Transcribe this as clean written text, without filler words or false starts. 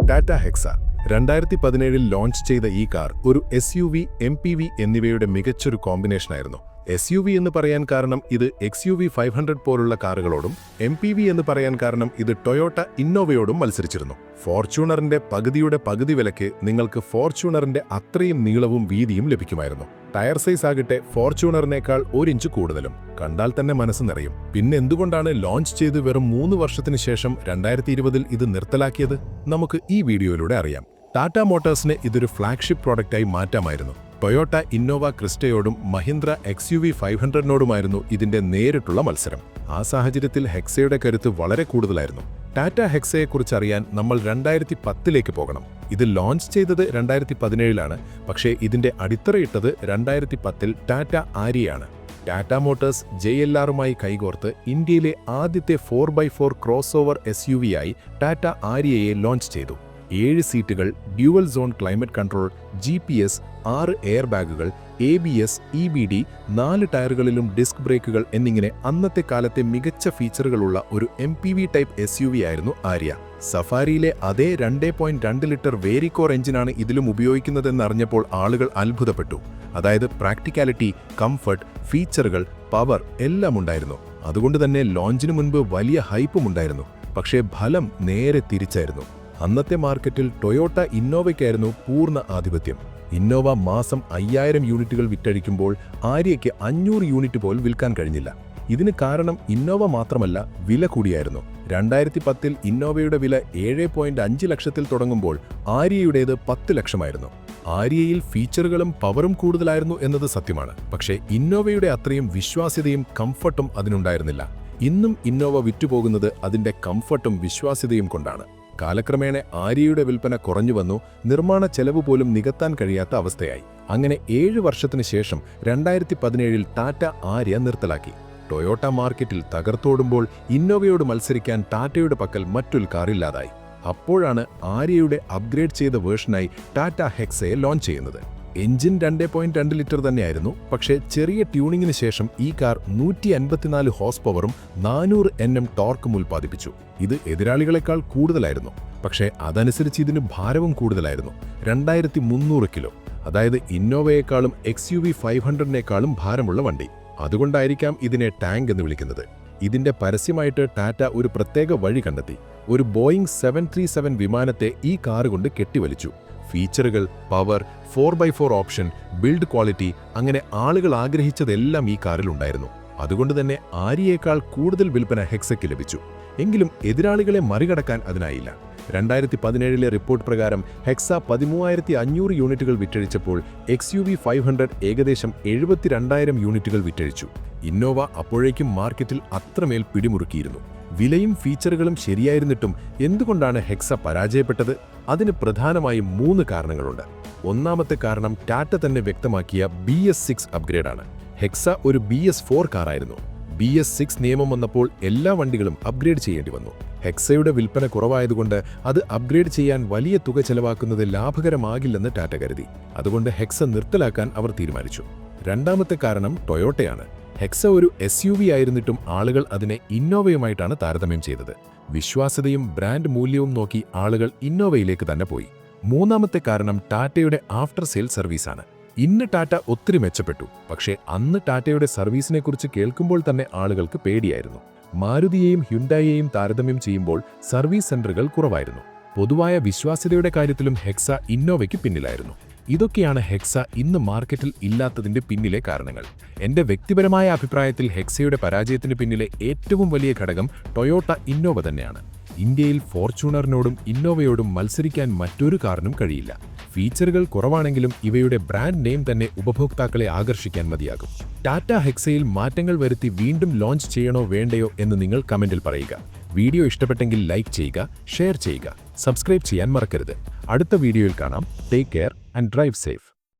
Tata Hexa 2017-ൽ launch ചെയ്ത ഈ car ഒരു SUV, MPV എന്നിവയുടെ മികച്ചൊരു കോമ്പിനേഷനായിരുന്നു. SUV എന്ന് പറയാൻ കാരണം ഇത് XUV 500 പോലുള്ള കാറുകളോടും, MPV എന്ന് പറയാൻ കാരണം ഇത് ടൊയോട്ട ഇന്നോവയോടും മത്സരിച്ചിരുന്നു. ഫോർച്യൂണറിന്റെ പകുതിയുടെ പകുതി വിലയ്ക്ക് നിങ്ങൾക്ക് ഫോർച്യൂണറിന്റെ അത്രയും നീളവും വീതിയും ലഭിക്കുമായിരുന്നു. ടയർ സൈസ് ആകട്ടെ ഫോർച്യൂണറിനേക്കാൾ 1 ഇഞ്ച് കൂടുതലും. കണ്ടാൽ തന്നെ മനസ്സ് നിറയും. പിന്നെ എന്തുകൊണ്ടാണ് ലോഞ്ച് ചെയ്ത് വെറും 3 വർഷത്തിന് ശേഷം 2020-ൽ ഇത് നിർത്തലാക്കിയത്? നമുക്ക് ഈ വീഡിയോയിലൂടെ അറിയാം. ടാറ്റ മോട്ടോഴ്സിനെ ഇതൊരു ഫ്ലാഗ്ഷിപ്പ് പ്രോഡക്റ്റായി മാറ്റാമായിരുന്നു. ടൊയോട്ട ഇന്നോവ ക്രിസ്റ്റയോടും മഹീന്ദ്ര XUV 500നോടുമായിരുന്നു ഇതിന്റെ നേരിട്ടുള്ള മത്സരം. ആ സാഹചര്യത്തിൽ ഹെക്സയുടെ കരുത്ത് വളരെ കൂടുതലായിരുന്നു. ടാറ്റ ഹെക്സയെക്കുറിച്ചറിയാൻ നമ്മൾ 2010-ലേക്ക് പോകണം. ഇത് ലോഞ്ച് ചെയ്തത് 2017-ലാണ്, പക്ഷേ ഇതിന്റെ അടിത്തറയിട്ടത് 2010-ൽ ടാറ്റ ആര്യയാണ്. ടാറ്റ മോട്ടോഴ്സ് JLRുമായി കൈകോർത്ത് ഇന്ത്യയിലെ ആദ്യത്തെ 4x4 ക്രോസ് ഓവർ SUV-ആയി ടാറ്റ ആര്യയെ ലോഞ്ച് ചെയ്തു. 7 സീറ്റുകൾ, dual zone climate control, GPS, 6 എയർ ബാഗുകൾ, ABS, EBD, 4 ടയറുകളിലും ഡിസ്ക് ബ്രേക്കുകൾ എന്നിങ്ങനെ അന്നത്തെ കാലത്തെ മികച്ച ഫീച്ചറുകളുള്ള ഒരു MPV ടൈപ്പ് SUV ആയിരുന്നു ആര്യ. സഫാരിയിലെ അതേ 2.2 ലിറ്റർ വേരിക്കോർ എഞ്ചിനാണ് ഇതിലും ഉപയോഗിക്കുന്നതെന്നറിഞ്ഞപ്പോൾ ആളുകൾ അത്ഭുതപ്പെട്ടു. അതായത് പ്രാക്ടിക്കാലിറ്റി, കംഫർട്ട്, ഫീച്ചറുകൾ, പവർ എല്ലാം ഉണ്ടായിരുന്നു. അതുകൊണ്ട് തന്നെ ലോഞ്ചിന് മുൻപ് വലിയ ഹൈപ്പും ഉണ്ടായിരുന്നു. പക്ഷേ ഫലം നേരെ തിരിച്ചായിരുന്നു. അന്നത്തെ മാർക്കറ്റിൽ ടൊയോട്ട ഇന്നോവയ്ക്കായിരുന്നു പൂർണ്ണ ആധിപത്യം. ഇന്നോവ മാസം 5000 യൂണിറ്റുകൾ വിറ്റഴിക്കുമ്പോൾ ആര്യയ്ക്ക് 500 യൂണിറ്റ് പോലും വിൽക്കാൻ കഴിഞ്ഞില്ല. ഇതിന് കാരണം ഇന്നോവ മാത്രമല്ല, വില കൂടിയായിരുന്നു. 2010-ൽ ഇന്നോവയുടെ വില 7.5 ലക്ഷത്തിൽ തുടങ്ങുമ്പോൾ ആര്യയുടേത് 10 ലക്ഷമായിരുന്നു. ആര്യയിൽ ഫീച്ചറുകളും പവറും കൂടുതലായിരുന്നു എന്നത് സത്യമാണ്. പക്ഷേ ഇന്നോവയുടെ അത്രയും വിശ്വാസ്യതയും കംഫർട്ടും അതിനുണ്ടായിരുന്നില്ല. ഇന്നും ഇന്നോവ വിറ്റുപോകുന്നത് അതിന്റെ കംഫർട്ടും വിശ്വാസ്യതയും കൊണ്ടാണ്. കാലക്രമേണ ആര്യയുടെ വിൽപ്പന കുറഞ്ഞു വന്നു. നിർമ്മാണ ചെലവ് പോലും നികത്താൻ കഴിയാത്ത അവസ്ഥയായി. അങ്ങനെ 7 വർഷത്തിന് ശേഷം 2017-ൽ ടാറ്റ ആര്യ നിർത്തലാക്കി. ടൊയോട്ട മാർക്കറ്റിൽ തകർത്തോടുമ്പോൾ ഇന്നോവയോട് മത്സരിക്കാൻ ടാറ്റയുടെ പക്കൽ മറ്റൊരു കാറില്ലാതായി. അപ്പോഴാണ് ആര്യയുടെ അപ്ഗ്രേഡ് ചെയ്ത വേർഷനായി ടാറ്റ ഹെക്സയെ ലോഞ്ച് ചെയ്യുന്നത്. എഞ്ചിൻ 2.2 ലിറ്റർ തന്നെയായിരുന്നു. പക്ഷേ ചെറിയ ട്യൂണിങ്ങിന് ശേഷം ഈ കാർ 154 ഹോഴ്സ് പവറും 400 Nm ടോർക്കും ഉൽപ്പാദിപ്പിച്ചു. ഇത് എതിരാളികളെക്കാൾ കൂടുതലായിരുന്നു. പക്ഷേ അതനുസരിച്ച് ഇതിന് ഭാരവും കൂടുതലായിരുന്നു. 2300 കിലോ. അതായത് ഇന്നോവയെക്കാളും XUV 500നേക്കാളും ഭാരമുള്ള വണ്ടി. അതുകൊണ്ടായിരിക്കാം ഇതിനെ ടാങ്ക് എന്ന് വിളിക്കുന്നത്. ഇതിന്റെ പരസ്യമായിട്ട് ടാറ്റ ഒരു പ്രത്യേക വഴി കണ്ടെത്തി. ഒരു ബോയിങ് 737 വിമാനത്തെ ഈ കാർ കൊണ്ട് കെട്ടിവലിച്ചു. ഫീച്ചറുകൾ, power, 4x4 option, build quality, അങ്ങനെ ആളുകൾ ആഗ്രഹിച്ചതെല്ലാം ഈ കാറിൽ ഉണ്ടായിരുന്നു. അതുകൊണ്ട് തന്നെ ആര്യയേക്കാൾ കൂടുതൽ വിൽപ്പന ഹെക്സയ്ക്ക് ലഭിച്ചു. എങ്കിലും എതിരാളികളെ മറികടക്കാൻ അതിനായില്ല. 2017-ലെ റിപ്പോർട്ട് പ്രകാരം ഹെക്സ 13500 യൂണിറ്റുകൾ വിറ്റഴിച്ചപ്പോൾ XUV 500 ഏകദേശം 72000 യൂണിറ്റുകൾ വിറ്റഴിച്ചു. ഇന്നോവ അപ്പോഴേക്കും മാർക്കറ്റിൽ അത്രമേൽ പിടിമുറുക്കിയിരുന്നു. വിലയും ഫീച്ചറുകളും ശരിയായിരുന്നിട്ടും എന്തുകൊണ്ടാണ് ഹെക്സ പരാജയപ്പെട്ടത്? അതിന് പ്രധാനമായും 3 കാരണങ്ങളുണ്ട്. ഒന്നാമത്തെ കാരണം ടാറ്റ തന്നെ വ്യക്തമാക്കിയ BS6 അപ്ഗ്രേഡാണ്. ഹെക്സ ഒരു BS4 കാറായിരുന്നു. BS6 നിയമം വന്നപ്പോൾ എല്ലാ വണ്ടികളും അപ്ഗ്രേഡ് ചെയ്യേണ്ടി വന്നു. ഹെക്സയുടെ വിൽപ്പന കുറവായതുകൊണ്ട് അത് അപ്ഗ്രേഡ് ചെയ്യാൻ വലിയ തുക ചെലവാക്കുന്നത് ലാഭകരമാകില്ലെന്ന് ടാറ്റ കരുതി. അതുകൊണ്ട് ഹെക്സ നിർത്തലാക്കാൻ അവർ തീരുമാനിച്ചു. രണ്ടാമത്തെ കാരണം ടൊയോട്ടയാണ്. ഹെക്സ ഒരു SUV ആയിരുന്നിട്ടും ആളുകൾ അതിനെ ഇന്നോവയുമായിട്ടാണ് താരതമ്യം ചെയ്തത്. വിശ്വാസ്യതയും ബ്രാൻഡ് മൂല്യവും നോക്കി ആളുകൾ ഇന്നോവയിലേക്ക് തന്നെ പോയി. മൂന്നാമത്തെ കാരണം ടാറ്റയുടെ ആഫ്റ്റർ സെയിൽ സർവീസാണ്. ഇന്ന് ടാറ്റ ഒത്തിരി മെച്ചപ്പെട്ടു. പക്ഷേ അന്ന് ടാറ്റയുടെ സർവീസിനെക്കുറിച്ച് കേൾക്കുമ്പോൾ തന്നെ ആളുകൾക്ക് പേടിയായിരുന്നു. മാരുതിയെയും ഹ്യുണ്ടായിയെയും താരതമ്യം ചെയ്യുമ്പോൾ സർവീസ് സെന്ററുകൾ കുറവായിരുന്നു. പൊതുവായ വിശ്വാസ്യതയുടെ കാര്യത്തിലും ഹെക്സ ഇന്നോവയ്ക്ക് പിന്നിലായിരുന്നു. ഇതൊക്കെയാണ് ഹെക്സ ഇന്ന് മാർക്കറ്റിൽ ഇല്ലാത്തതിന്റെ പിന്നിലെ കാരണങ്ങൾ. എന്റെ വ്യക്തിപരമായ അഭിപ്രായത്തിൽ ഹെക്സയുടെ പരാജയത്തിന് പിന്നിലെ ഏറ്റവും വലിയ ഘടകം ടൊയോട്ട ഇന്നോവ തന്നെയാണ്. ഇന്ത്യയിൽ ഫോർച്യൂണറിനോടും ഇന്നോവയോടും മത്സരിക്കാൻ മറ്റൊരു കാറിനും കഴിയില്ല. ഫീച്ചറുകൾ കുറവാണെങ്കിലും ഇവയുടെ ബ്രാൻഡ് നെയിം തന്നെ ഉപഭോക്താക്കളെ ആകർഷിക്കാൻ മതിയാകും. ടാറ്റ ഹെക്സയിൽ മാറ്റങ്ങൾ വരുത്തി വീണ്ടും ലോഞ്ച് ചെയ്യണോ വേണ്ടയോ എന്ന് നിങ്ങൾ കമന്റിൽ പറയുക. വീഡിയോ ഇഷ്ടപ്പെട്ടെങ്കിൽ ലൈക്ക് ചെയ്യുക, ഷെയർ ചെയ്യുക, സബ്സ്ക്രൈബ് ചെയ്യാൻ മറക്കരുത്. അടുത്ത വീഡിയോയിൽ കാണാം. Take care and drive safe.